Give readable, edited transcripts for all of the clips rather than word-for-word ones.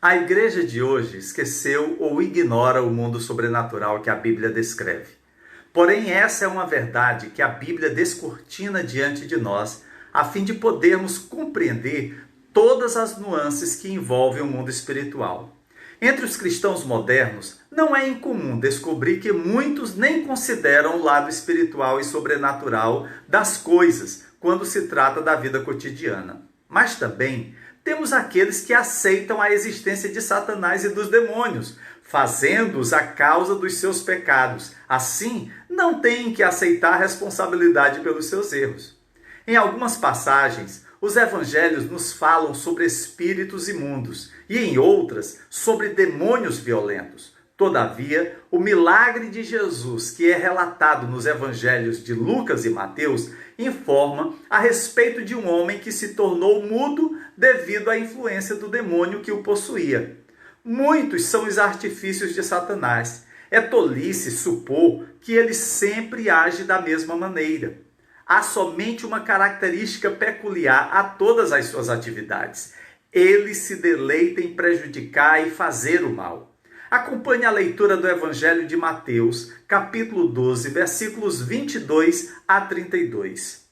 A igreja de hoje esqueceu ou ignora o mundo sobrenatural que a Bíblia descreve. Porém, essa é uma verdade que a Bíblia descortina diante de nós, a fim de podermos compreender todas as nuances que envolvem o mundo espiritual. Entre os cristãos modernos, não é incomum descobrir que muitos nem consideram o lado espiritual e sobrenatural das coisas quando se trata da vida cotidiana. Mas também temos aqueles que aceitam a existência de Satanás e dos demônios, fazendo-os a causa dos seus pecados. Assim, não têm que aceitar a responsabilidade pelos seus erros. Em algumas passagens, os evangelhos nos falam sobre espíritos imundos e em outras, sobre demônios violentos. Todavia, o milagre de Jesus, que é relatado nos evangelhos de Lucas e Mateus, informa a respeito de um homem que se tornou mudo devido à influência do demônio que o possuía. Muitos são os artifícios de Satanás. É tolice supor que ele sempre age da mesma maneira. Há somente uma característica peculiar a todas as suas atividades. Ele se deleita em prejudicar e fazer o mal. Acompanhe a leitura do Evangelho de Mateus, capítulo 12, versículos 22 a 32.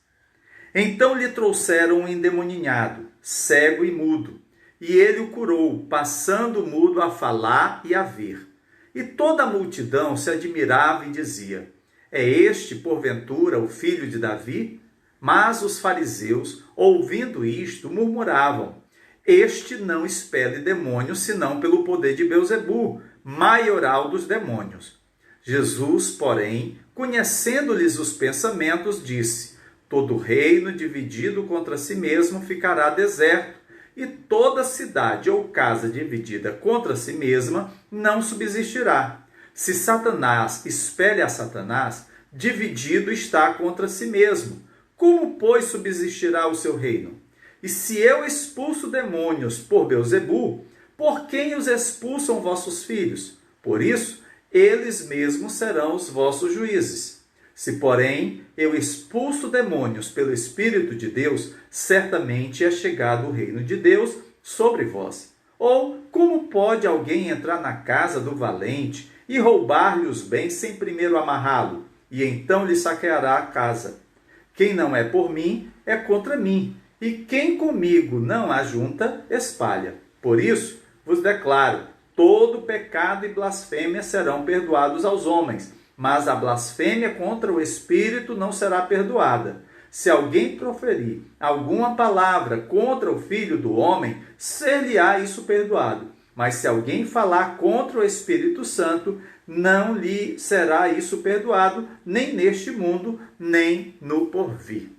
Então lhe trouxeram um endemoninhado, cego e mudo, e ele o curou, passando o mudo a falar e a ver. E toda a multidão se admirava e dizia: é este, porventura, o filho de Davi? Mas os fariseus, ouvindo isto, murmuravam: este não expele demônios, senão pelo poder de Belzebu, maioral dos demônios. Jesus, porém, conhecendo-lhes os pensamentos, disse: todo reino dividido contra si mesmo ficará deserto, e toda cidade ou casa dividida contra si mesma não subsistirá. Se Satanás expele a Satanás, dividido está contra si mesmo. Como, pois, subsistirá o seu reino? E se eu expulso demônios por Belzebu, por quem os expulsam vossos filhos? Por isso, eles mesmos serão os vossos juízes. Se, porém, eu expulso demônios pelo Espírito de Deus, certamente é chegado o reino de Deus sobre vós. Ou, como pode alguém entrar na casa do valente e roubar-lhe os bens sem primeiro amarrá-lo, e então lhe saqueará a casa? Quem não é por mim, é contra mim, e quem comigo não ajunta, espalha. Por isso, vos declaro, todo pecado e blasfêmia serão perdoados aos homens, mas a blasfêmia contra o Espírito não será perdoada. Se alguém proferir alguma palavra contra o Filho do Homem, ser-lhe-á isso perdoado. Mas se alguém falar contra o Espírito Santo, não lhe será isso perdoado, nem neste mundo, nem no porvir.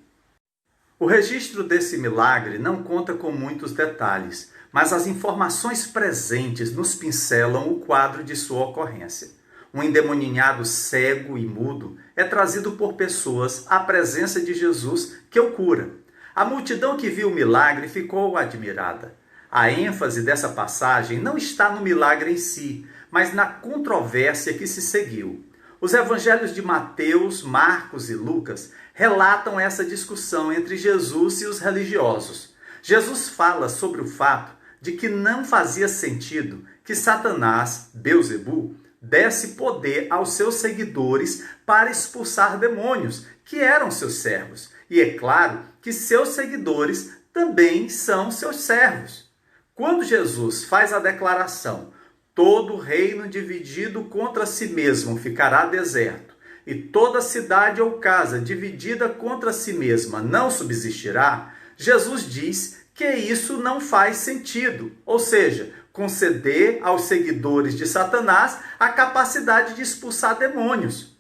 O registro desse milagre não conta com muitos detalhes, mas as informações presentes nos pincelam o quadro de sua ocorrência. Um endemoninhado cego e mudo é trazido por pessoas à presença de Jesus, que o cura. A multidão que viu o milagre ficou admirada. A ênfase dessa passagem não está no milagre em si, mas na controvérsia que se seguiu. Os evangelhos de Mateus, Marcos e Lucas relatam essa discussão entre Jesus e os religiosos. Jesus fala sobre o fato de que não fazia sentido que Satanás, Belzebu, desse poder aos seus seguidores para expulsar demônios, que eram seus servos. E é claro que seus seguidores também são seus servos. Quando Jesus faz a declaração: todo reino dividido contra si mesmo ficará deserto, e toda cidade ou casa dividida contra si mesma não subsistirá, Jesus diz que isso não faz sentido, ou seja, conceder aos seguidores de Satanás a capacidade de expulsar demônios.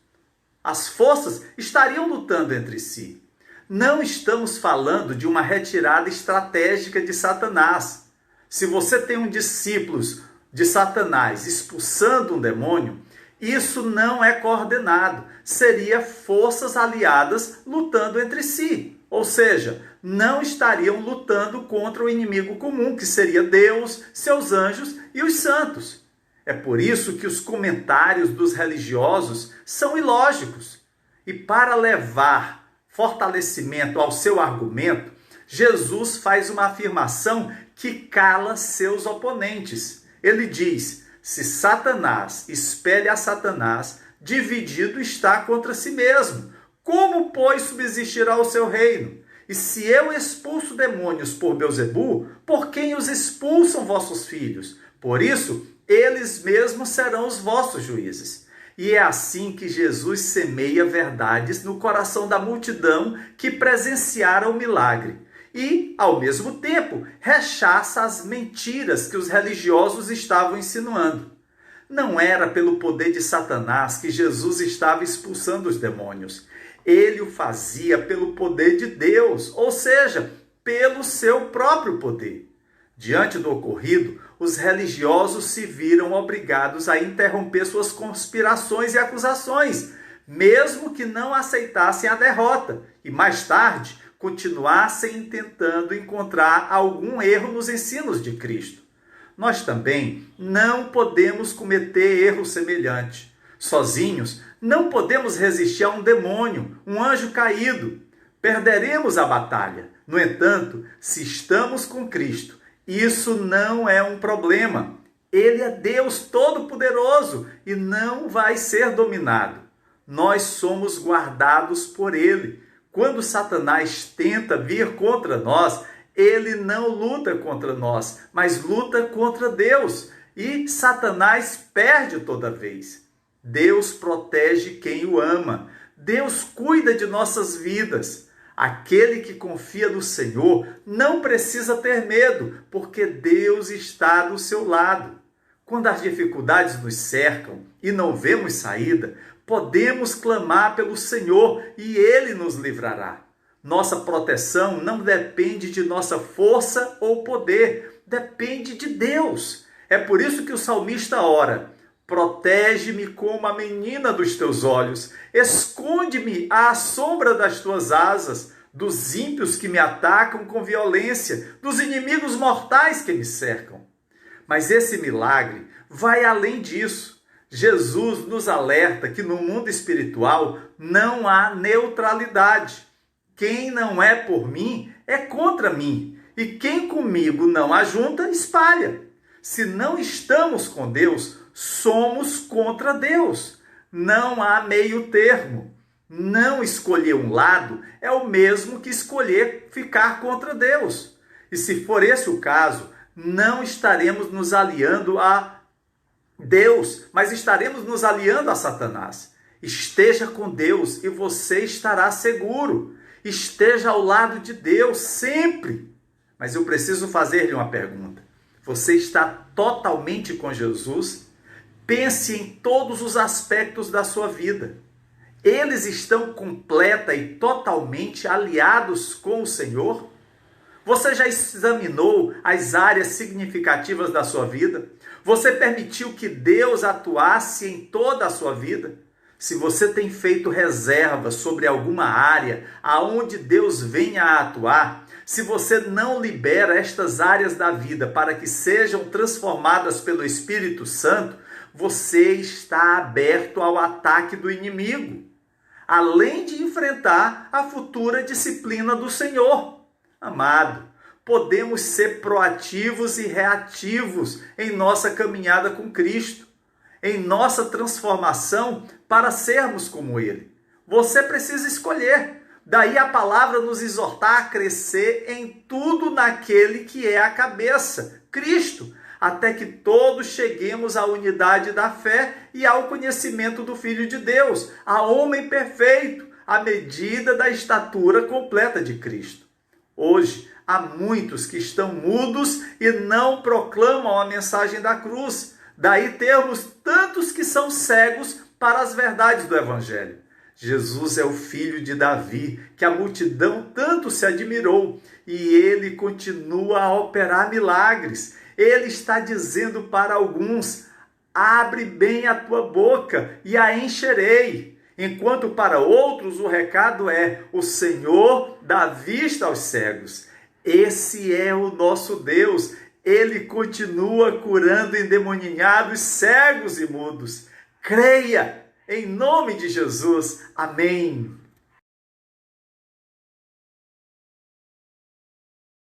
As forças estariam lutando entre si. Não estamos falando de uma retirada estratégica de Satanás. Se você tem um discípulo de Satanás expulsando um demônio, isso não é coordenado. Seria forças aliadas lutando entre si. Ou seja, não estariam lutando contra o inimigo comum, que seria Deus, seus anjos e os santos. É por isso que os comentários dos religiosos são ilógicos. E para levar fortalecimento ao seu argumento, Jesus faz uma afirmação que cala seus oponentes. Ele diz: se Satanás espelha a Satanás, dividido está contra si mesmo. Como, pois, subsistirá o seu reino? E se eu expulso demônios por Belzebu, por quem os expulsam vossos filhos? Por isso, eles mesmos serão os vossos juízes. E é assim que Jesus semeia verdades no coração da multidão que presenciara o milagre. E, ao mesmo tempo, rechaça as mentiras que os religiosos estavam insinuando. Não era pelo poder de Satanás que Jesus estava expulsando os demônios. Ele o fazia pelo poder de Deus, ou seja, pelo seu próprio poder. Diante do ocorrido, os religiosos se viram obrigados a interromper suas conspirações e acusações, mesmo que não aceitassem a derrota, e mais tarde continuassem tentando encontrar algum erro nos ensinos de Cristo. Nós também não podemos cometer erro semelhante. Sozinhos, não podemos resistir a um demônio, um anjo caído. Perderemos a batalha. No entanto, se estamos com Cristo, isso não é um problema. Ele é Deus Todo-Poderoso e não vai ser dominado. Nós somos guardados por Ele. Quando Satanás tenta vir contra nós, ele não luta contra nós, mas luta contra Deus. E Satanás perde toda vez. Deus protege quem o ama. Deus cuida de nossas vidas. Aquele que confia no Senhor não precisa ter medo, porque Deus está do seu lado. Quando as dificuldades nos cercam e não vemos saída, podemos clamar pelo Senhor e Ele nos livrará. Nossa proteção não depende de nossa força ou poder, depende de Deus. É por isso que o salmista ora: protege-me como a menina dos teus olhos, esconde-me à sombra das tuas asas, dos ímpios que me atacam com violência, dos inimigos mortais que me cercam. Mas esse milagre vai além disso. Jesus nos alerta que no mundo espiritual não há neutralidade. Quem não é por mim é contra mim, e quem comigo não ajunta, espalha. Se não estamos com Deus, somos contra Deus. Não há meio termo. Não escolher um lado é o mesmo que escolher ficar contra Deus. E se for esse o caso, não estaremos nos aliando a Deus, mas estaremos nos aliando a Satanás. Esteja com Deus e você estará seguro. Esteja ao lado de Deus sempre. Mas eu preciso fazer-lhe uma pergunta. Você está totalmente com Jesus? Pense em todos os aspectos da sua vida. Eles estão completa e totalmente aliados com o Senhor? Você já examinou as áreas significativas da sua vida? Você permitiu que Deus atuasse em toda a sua vida? Se você tem feito reservas sobre alguma área aonde Deus venha a atuar, se você não libera estas áreas da vida para que sejam transformadas pelo Espírito Santo, você está aberto ao ataque do inimigo, além de enfrentar a futura disciplina do Senhor. Amado, podemos ser proativos e reativos em nossa caminhada com Cristo, em nossa transformação para sermos como Ele. Você precisa escolher. Daí a palavra nos exortar a crescer em tudo naquele que é a cabeça, Cristo, até que todos cheguemos à unidade da fé e ao conhecimento do Filho de Deus, a homem perfeito, à medida da estatura completa de Cristo. Hoje, há muitos que estão mudos e não proclamam a mensagem da cruz. Daí temos tantos que são cegos para as verdades do Evangelho. Jesus é o filho de Davi, que a multidão tanto se admirou, e ele continua a operar milagres. Ele está dizendo para alguns: abre bem a tua boca e a encherei. Enquanto para outros o recado é: o Senhor dá vista aos cegos. Esse é o nosso Deus. Ele continua curando endemoninhados, cegos e mudos. Creia, em nome de Jesus. Amém.